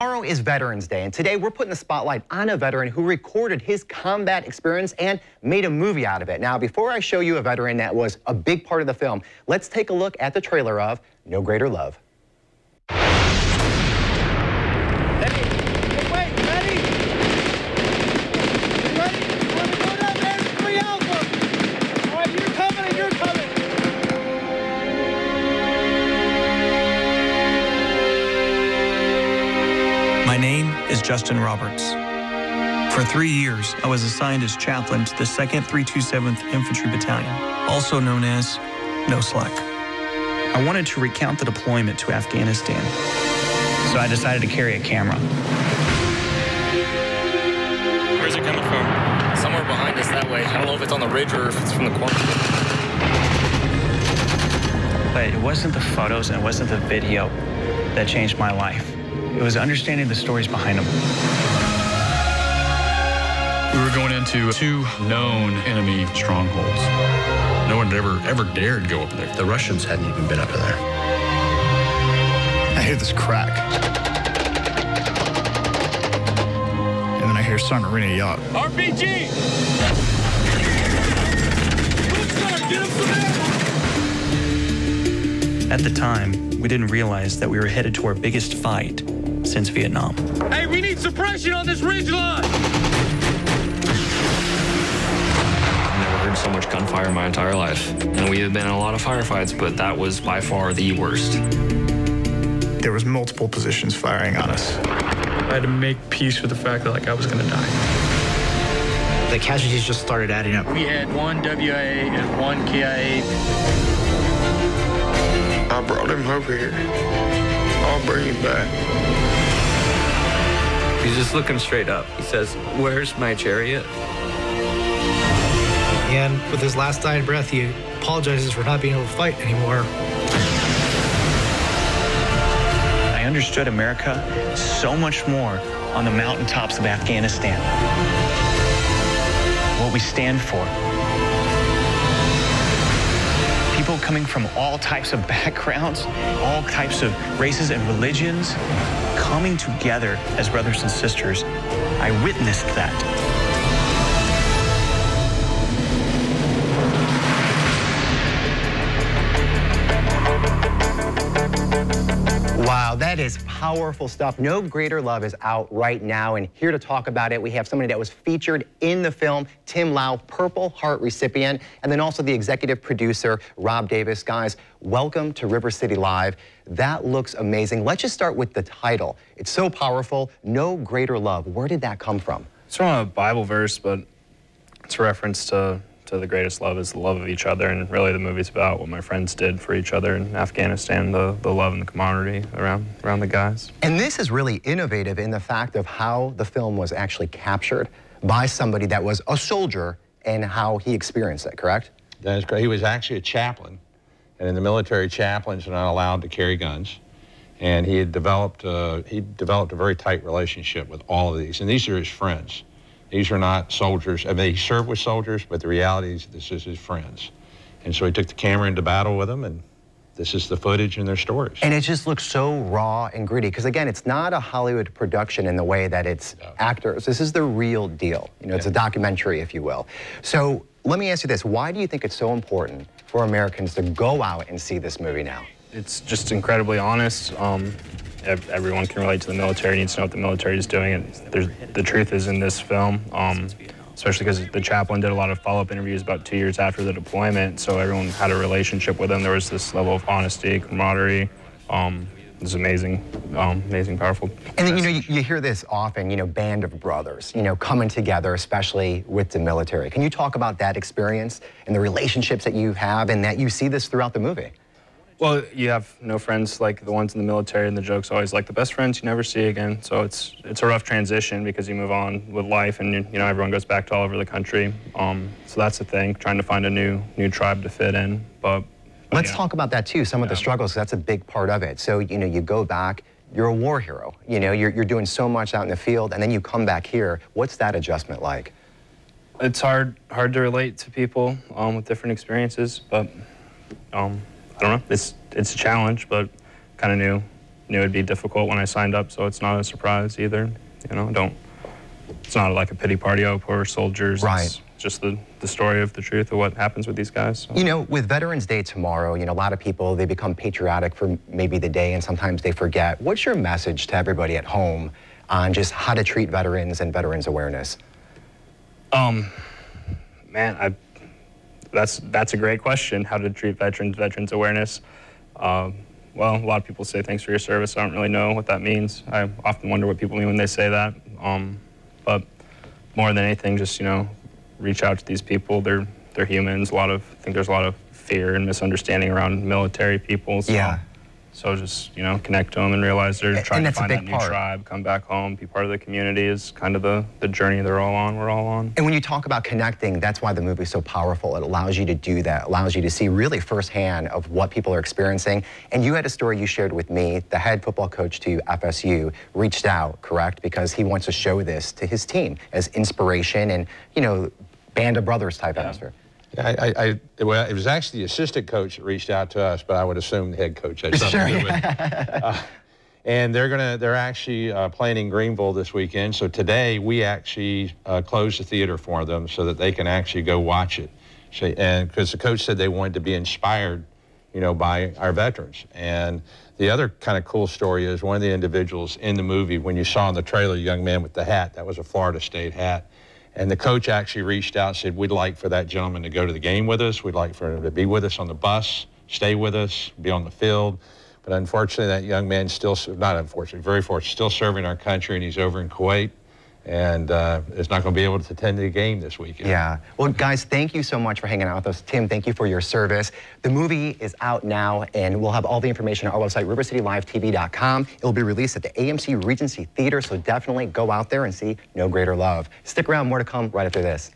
Tomorrow is Veterans Day, and today we're putting the spotlight on a veteran who recorded his combat experience and made a movie out of it. Now, before I show you a veteran that was a big part of the film, let's take a look at the trailer of No Greater Love. My name is Justin Roberts. For 3 years, I was assigned as chaplain to the 2nd 327th Infantry Battalion, also known as No Slack. I wanted to recount the deployment to Afghanistan, so I decided to carry a camera. Where's it coming from? Somewhere behind us that way. I don't know if it's on the ridge or if it's from the corner. But it wasn't the photos and it wasn't the video that changed my life. It was understanding the stories behind them. We were going into 2 known enemy strongholds. No one had ever dared go up there. The Russians hadn't even been up there. I hear this crack. And then I hear starting to ring a yacht. RPG! Get him some ammo! At the time, we didn't realize that we were headed to our biggest fight since Vietnam. Hey, we need suppression on this ridge line! I've never heard so much gunfire in my entire life. And we have been in a lot of firefights, but that was by far the worst. There was multiple positions firing on us. I had to make peace with the fact that I was gonna die. The casualties just started adding up. We had 1 WIA and 1 KIA. I brought him over here. I'll bring him back. He's just looking straight up. He says, "Where's my chariot?" And with his last dying breath, he apologizes for not being able to fight anymore. I understood America so much more on the mountaintops of Afghanistan. What we stand for. People coming from all types of backgrounds, all types of races and religions, coming together as brothers and sisters. I witnessed that. Wow, that is powerful stuff. No Greater Love is out right now, and here to talk about it, we have somebody that was featured in the film, Tim Lau, Purple Heart recipient, and then also the executive producer, Rob Davis. Guys, welcome to River City Live. That looks amazing. Let's just start with the title. It's so powerful, No Greater Love. Where did that come from? It's from a Bible verse, but it's a reference to the greatest love is the love of each other, and really the movie's about what my friends did for each other in Afghanistan, the love and the camaraderie around the guys. And this is really innovative in the fact of how the film was actually captured by somebody that was a soldier and how he experienced it, correct? That is correct. He was actually a chaplain, and in the military, chaplains are not allowed to carry guns. And he had developed a very tight relationship with all of these, and these are his friends. These are not soldiers. I mean, he served with soldiers, but the reality is this is his friends. And so he took the camera into battle with them, and this is the footage and their stories. And it just looks so raw and gritty, because again, it's not a Hollywood production in the way that it's actors. This is the real deal. You know, it's a documentary, if you will. So let me ask you this. Why do you think it's so important for Americans to go out and see this movie now? It's just incredibly honest. Everyone can relate to the military, needs to know what the military is doing. The truth is in this film, especially because the chaplain did a lot of follow-up interviews about 2 years after the deployment, so everyone had a relationship with him. There was this level of honesty, camaraderie. It's amazing, amazing, powerful. And then, you know, you hear this often, you know, band of brothers, you know, coming together, especially with the military. Can you talk about that experience and the relationships that you have and that you see this throughout the movie? Well, you have no friends like the ones in the military, and the joke's always like the best friends you never see again. So it's a rough transition because you move on with life, and you know everyone goes back to all over the country. So that's the thing, trying to find a new tribe to fit in. But let's talk about that too. Some of the struggles. That's a big part of it. So you know, you go back. You're a war hero. You know, you're doing so much out in the field, and then you come back here. What's that adjustment like? It's hard to relate to people with different experiences, but. I don't know. It's a challenge, but kind of new. knew it'd be difficult when I signed up, so it's not a surprise either. You know, it's not like a pity party, oh, poor soldiers. Right. It's just the story of the truth of what happens with these guys. So. You know, with Veterans Day tomorrow, you know, a lot of people, they become patriotic for maybe the day, and sometimes they forget. What's your message to everybody at home on just how to treat veterans and veterans awareness? Man, that's a great question, how to treat veterans awareness. Well, a lot of people say thanks for your service. I don't really know what that means. I often wonder what people mean when they say that. But more than anything, just, you know, reach out to these people. They're humans. I think there's a lot of fear and misunderstanding around military people. So, yeah. So just, you know, connect to them and realize they're trying to find that new part. tribe, come back home, be part of the community is kind of the journey we're all on. And when you talk about connecting, that's why the movie's so powerful. It allows you to do that, allows you to see really firsthand of what people are experiencing. And you had a story you shared with me. The head football coach to FSU reached out, correct? Because he wants to show this to his team as inspiration and, you know, band of brothers type atmosphere. Well, it was actually the assistant coach that reached out to us, but I would assume the head coach had something to do with it. And they're actually playing in Greenville this weekend. So today we actually closed the theater for them so that they can actually go watch it. And because the coach said they wanted to be inspired, you know, by our veterans. And the other kind of cool story is one of the individuals in the movie, when you saw in the trailer, a young man with the hat, that was a Florida State hat. And the coach actually reached out and said, we'd like for that gentleman to go to the game with us. We'd like for him to be with us on the bus, stay with us, be on the field. But unfortunately, that young man's still, not unfortunately, very fortunate, still serving our country, and he's over in Kuwait. And is not going to be able to attend the game this weekend. Yeah. Well, guys, thank you so much for hanging out with us. Tim, thank you for your service. The movie is out now, and we'll have all the information on our website, rivercitylivetv.com. It will be released at the AMC Regency Theater, so definitely go out there and see No Greater Love. Stick around, more to come right after this.